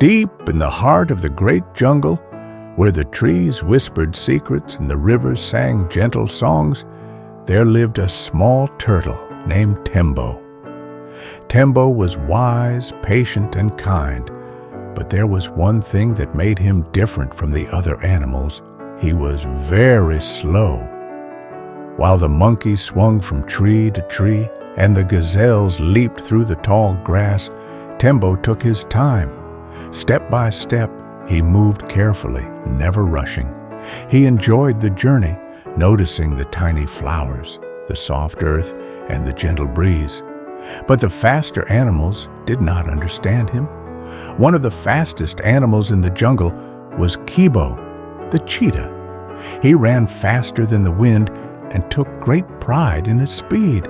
Deep in the heart of the great jungle, where the trees whispered secrets and the rivers sang gentle songs, there lived a small turtle named Tembo. Tembo was wise, patient, and kind, but there was one thing that made him different from the other animals. He was very slow. While the monkeys swung from tree to tree and the gazelles leaped through the tall grass, Tembo took his time. Step by step, he moved carefully, never rushing. He enjoyed the journey, noticing the tiny flowers, the soft earth, and the gentle breeze. But the faster animals did not understand him. One of the fastest animals in the jungle was Kibo the Cheetah. He ran faster than the wind and took great pride in his speed.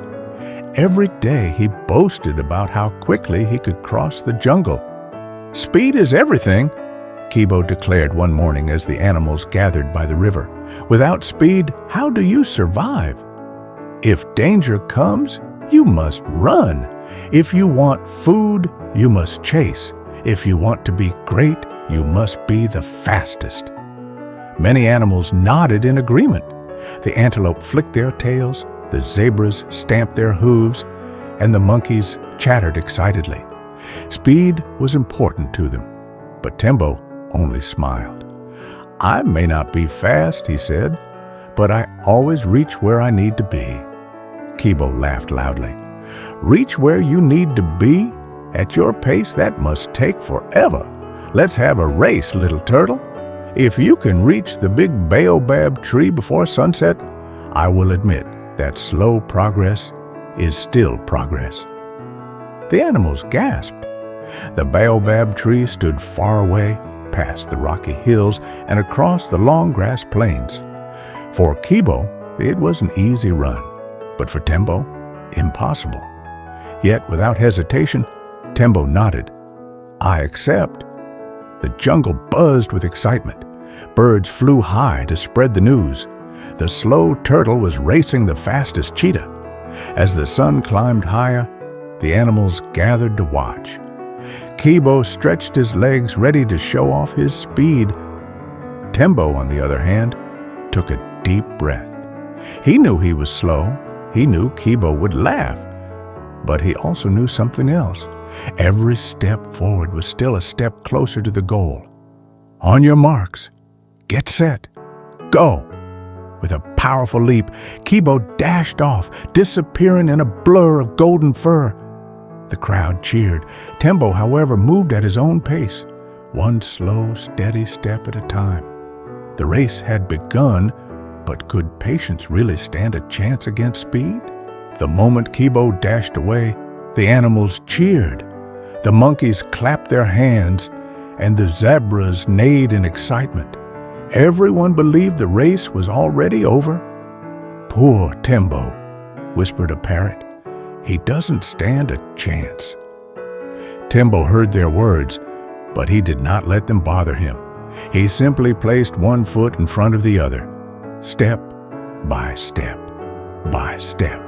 Every day he boasted about how quickly he could cross the jungle. "Speed is everything," Kibo declared one morning as the animals gathered by the river. "Without speed, how do you survive? If danger comes, you must run. If you want food, you must chase. If you want to be great, you must be the fastest." Many animals nodded in agreement. The antelope flicked their tails, the zebras stamped their hooves, and the monkeys chattered excitedly. Speed was important to them, but Tembo only smiled. "I may not be fast," he said, "but I always reach where I need to be." Kibo laughed loudly. "Reach where you need to be? At your pace, that must take forever. Let's have a race, little turtle. If you can reach the big baobab tree before sunset, I will admit that slow progress is still progress." The animals gasped. The baobab tree stood far away, past the rocky hills and across the long grass plains. For Kibo, it was an easy run, but for Tembo, impossible. Yet, without hesitation, Tembo nodded. "I accept." The jungle buzzed with excitement. Birds flew high to spread the news. The slow turtle was racing the fastest cheetah. As the sun climbed higher, the animals gathered to watch. Kibo stretched his legs ready to show off his speed. Tembo, on the other hand, took a deep breath. He knew he was slow. He knew Kibo would laugh. But he also knew something else. Every step forward was still a step closer to the goal. "On your marks, get set, go!" With a powerful leap, Kibo dashed off, disappearing in a blur of golden fur. The crowd cheered. Tembo, however, moved at his own pace, one slow, steady step at a time. The race had begun, but could patience really stand a chance against speed? The moment Kibo dashed away, the animals cheered. The monkeys clapped their hands, and the zebras neighed in excitement. Everyone believed the race was already over. "Poor Tembo," whispered a parrot. "He doesn't stand a chance." Tembo heard their words, but he did not let them bother him. He simply placed one foot in front of the other, step by step by step.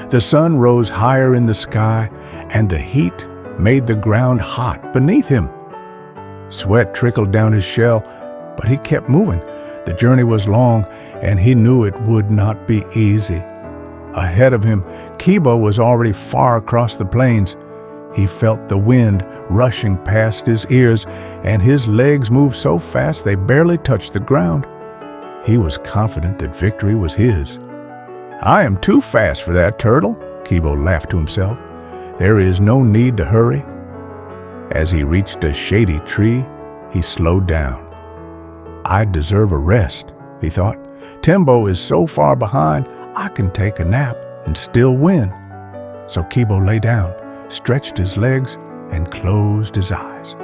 The sun rose higher in the sky, and the heat made the ground hot beneath him. Sweat trickled down his shell, but he kept moving. The journey was long, and he knew it would not be easy. Ahead of him, Kibo was already far across the plains. He felt the wind rushing past his ears, and his legs moved so fast they barely touched the ground. He was confident that victory was his. "I am too fast for that turtle," Kibo laughed to himself. "There is no need to hurry." As he reached a shady tree, he slowed down. "I deserve a rest," he thought. "Tembo is so far behind, I can take a nap and still win." So Kibo lay down, stretched his legs, and closed his eyes.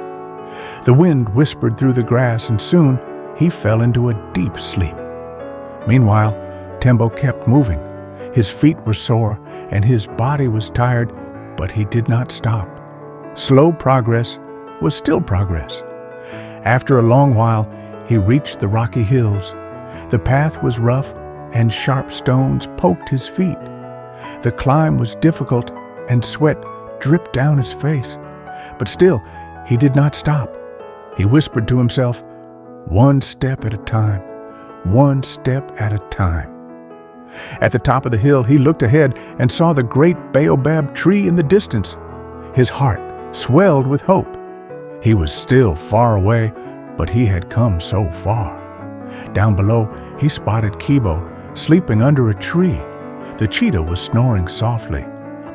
The wind whispered through the grass, and soon he fell into a deep sleep. Meanwhile, Tembo kept moving. His feet were sore, and his body was tired, but he did not stop. Slow progress was still progress. After a long while, he reached the rocky hills. The path was rough, and sharp stones poked his feet. The climb was difficult, and sweat dripped down his face. But still, he did not stop. He whispered to himself, one step at a time, one step at a time. At the top of the hill, he looked ahead and saw the great baobab tree in the distance. His heart swelled with hope. He was still far away, but he had come so far. Down below, he spotted Kibo sleeping under a tree. The cheetah was snoring softly,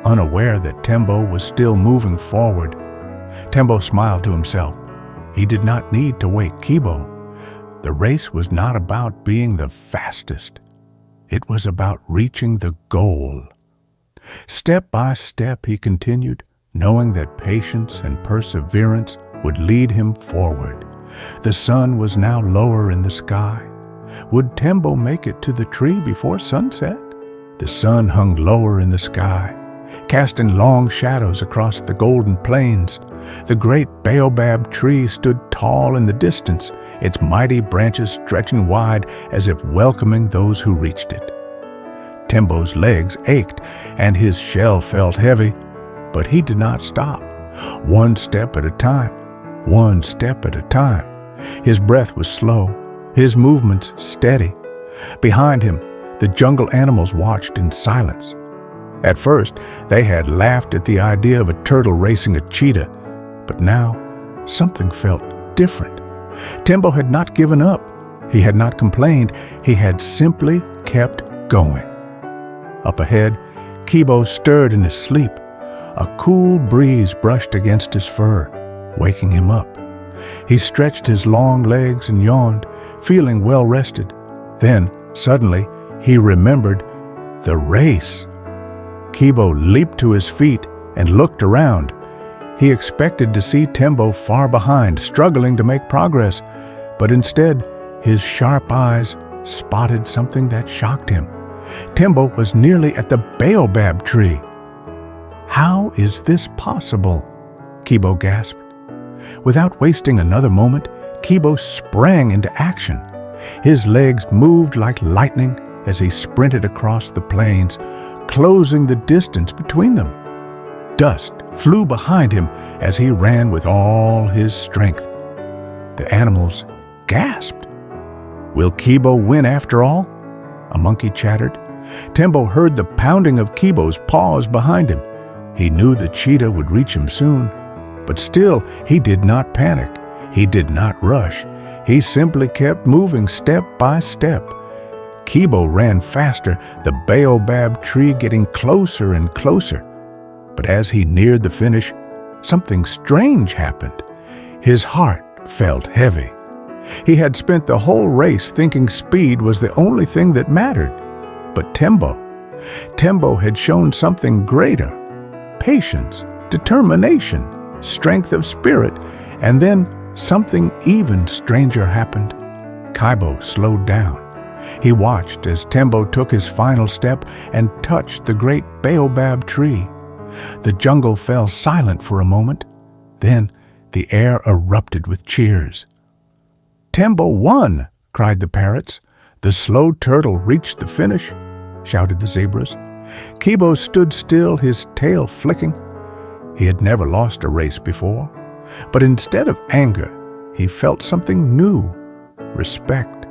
unaware that Tembo was still moving forward. Tembo smiled to himself. He did not need to wake Kibo. The race was not about being the fastest. It was about reaching the goal. Step by step he continued, knowing that patience and perseverance would lead him forward. The sun was now lower in the sky. Would Tembo make it to the tree before sunset? The sun hung lower in the sky, casting long shadows across the golden plains. The great baobab tree stood tall in the distance, its mighty branches stretching wide as if welcoming those who reached it. Tembo's legs ached and his shell felt heavy, but he did not stop. One step at a time, one step at a time. His breath was slow, his movements steady. Behind him, the jungle animals watched in silence. At first, they had laughed at the idea of a turtle racing a cheetah, but now something felt different. Tembo had not given up. He had not complained. He had simply kept going. Up ahead, Kibo stirred in his sleep. A cool breeze brushed against his fur, waking him up. He stretched his long legs and yawned, feeling well rested. Then, suddenly, he remembered the race. Kibo leaped to his feet and looked around. He expected to see Tembo far behind, struggling to make progress, but instead, his sharp eyes spotted something that shocked him. Tembo was nearly at the baobab tree. "How is this possible?" Kibo gasped. Without wasting another moment, Kibo sprang into action. His legs moved like lightning as he sprinted across the plains, closing the distance between them. Dust flew behind him as he ran with all his strength. The animals gasped. "Will Kibo win after all?" A monkey chattered. Tembo heard the pounding of Kibo's paws behind him. He knew the cheetah would reach him soon, but still he did not panic. He did not rush. He simply kept moving step by step. Kibo ran faster, the baobab tree getting closer and closer. But as he neared the finish, something strange happened. His heart felt heavy. He had spent the whole race thinking speed was the only thing that mattered. But Tembo had shown something greater: patience, determination, strength of spirit, and then something even stranger happened. Kibo slowed down. He watched as Tembo took his final step and touched the great baobab tree. The jungle fell silent for a moment. Then the air erupted with cheers. "Tembo won!" cried the parrots. "The slow turtle reached the finish," shouted the zebras. Kibo stood still, his tail flicking. He had never lost a race before, but instead of anger, he felt something new: respect.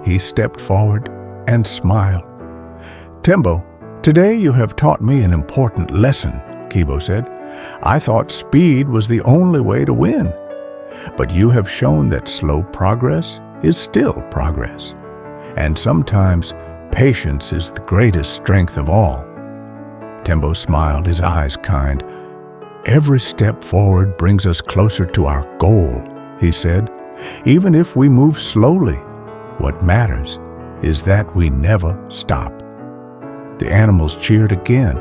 He stepped forward and smiled. "Tembo, today you have taught me an important lesson," Kibo said. "I thought speed was the only way to win, but you have shown that slow progress is still progress, and sometimes patience is the greatest strength of all." Tembo smiled, his eyes kind. "Every step forward brings us closer to our goal," he said. "Even if we move slowly, what matters is that we never stop." The animals cheered again,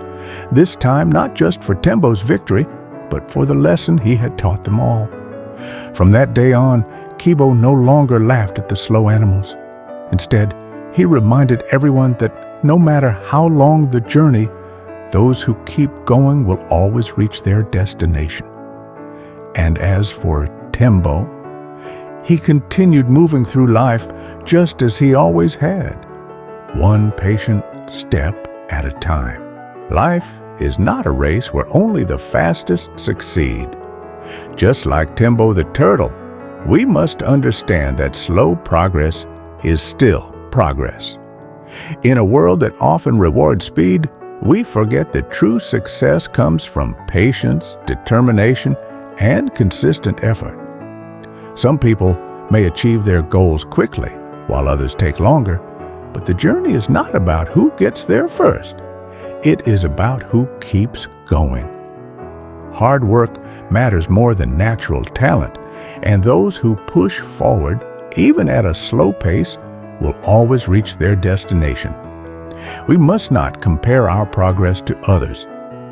this time not just for Tembo's victory, but for the lesson he had taught them all. From that day on, Kibo no longer laughed at the slow animals. Instead, he reminded everyone that no matter how long the journey, those who keep going will always reach their destination. And as for Tembo, he continued moving through life just as he always had, one patient step at a time. Life is not a race where only the fastest succeed. Just like Tembo the Turtle, we must understand that slow progress is still progress. In a world that often rewards speed, we forget that true success comes from patience, determination, and consistent effort. Some people may achieve their goals quickly, while others take longer, but the journey is not about who gets there first. It is about who keeps going. Hard work matters more than natural talent, and those who push forward, even at a slow pace, will always reach their destination. We must not compare our progress to others,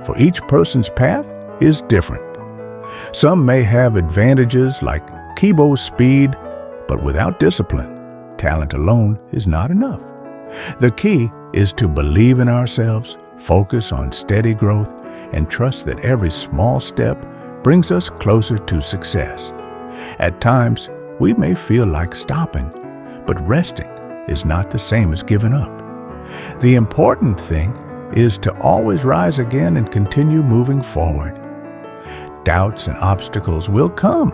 for each person's path is different. Some may have advantages like Kibo's speed, but without discipline, talent alone is not enough. The key is to believe in ourselves, focus on steady growth, and trust that every small step brings us closer to success. At times, we may feel like stopping, but resting is not the same as giving up. The important thing is to always rise again and continue moving forward. Doubts and obstacles will come,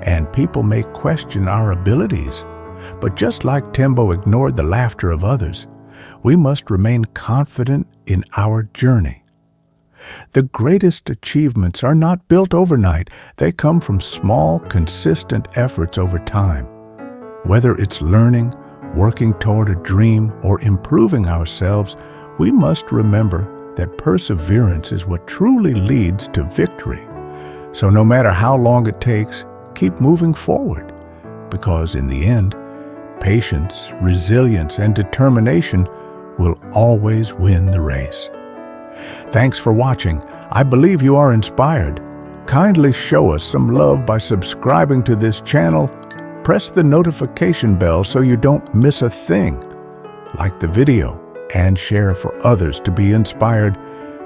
and people may question our abilities. But just like Tembo ignored the laughter of others, we must remain confident in our journey. The greatest achievements are not built overnight. They come from small, consistent efforts over time. Whether it's learning, working toward a dream, or improving ourselves, we must remember that perseverance is what truly leads to victory. So no matter how long it takes, keep moving forward, because in the end, patience, resilience, and determination will always win the race. Thanks for watching. I believe you are inspired. Kindly show us some love by subscribing to this channel. Press the notification bell so you don't miss a thing. Like the video and share for others to be inspired.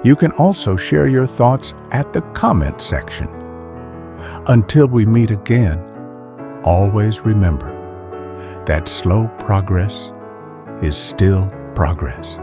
You can also share your thoughts at the comment section. Until we meet again, always remember that slow progress is still progress.